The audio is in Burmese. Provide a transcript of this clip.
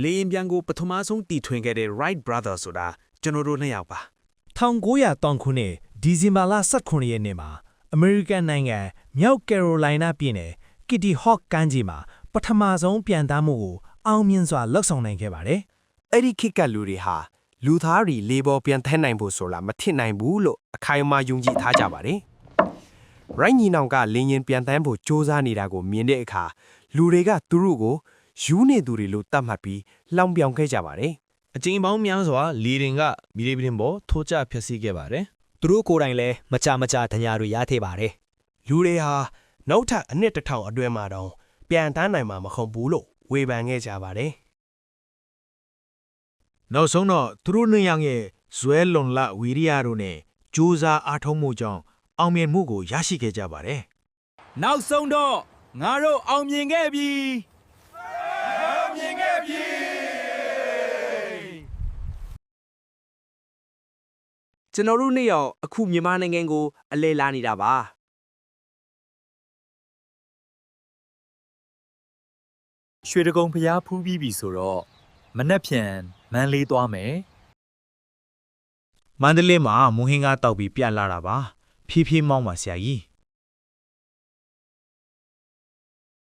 လေရင်ပြန်ကိုပထမဆုံးတီထွင်ခဲ့တဲ့ Wright Brothers ဆိုတာကျွန်တော်တို့နှစ်ယောက်ပါ1903ခုနှစ်ဒီဇင်ဘာလ18ရက်နေ့မှာအမေရိကန်နိုင်ငံမြောက်ကယ်ရိုလိုင်းနာပြည်နယ်ကစ်တီဟော့ကမ်းခြေမှာပထမဆုံးပြန်သားမှုကိုအောင်မြင်စွာလှုပ်ဆောင်နိုင်ခဲ့ပါတယ်။အဲ့ဒီခေတ်ကလူတွေဟာလူသားတွေလေပေါ်ပြန်ထည့်နိုင်ဖို့ဆိုတာမထင်နိုင်ဘူးလို့အခိုင်အမာယုံကြည်ထားကြပါတယ်။ ရိုင်းညီနောင်ကလင်းရင်ပြန်တန်းဖို့စ조사နေတာကိုမြင်တဲ့အခါလူတွေကသူတို့ကိုယူနေသူတွေလို့တတ်မှတ်ပြီးလှောင်ပြောင်ခဲ့ကြပါတယ်အကျဉ်းပေါင်းများစွာလီရင်ကမီဒီပင်ပေါ်ထိုးကျဖျက်ဆီးခဲ့ပါတယ်သူတို့ကိုယ်တိုင်လည်းမကြမကြဒဏ်ရာတွေရခဲ့ပါတယ်။လူတွေဟာနောက်ထပ်အနှစ်တစ်ထောင်အတွင်းမှာတော့ပြန်တန်းနိုင်မှာမဟုတ်ဘူးလို့ဝေဖန်ခဲ့ကြပါတယ်နောက်ဆုံးတော့သူတို့နှစ်ယောက်ရဲ့ဇွဲလွန်လဝီရိယတို့နဲ့ကြိုးစားအားထုတ်မှုကြောင့်အောင်မြင်မှုကိုရရှိခဲ့ကြပါတယ်နောက်ဆုံးတော့ငါတို့အောင်မြင်ခဲ့ပြီကျွန်တော်တို့နှစ်ယောက်အခုမြန်မာနိုင်ငံကိုအလဲလာနေတာပါရွှေတကုံဖျားဖူးပြီးပြီဆိုတော့မနှက်ဖြန်မန်းလေးသွားမယ်မန္တလေးမှာမူဟင်းကားတောက်ပြီးပြန်လာတာပါဖြည်းဖြည်းမောင်းပါဆရာကြီး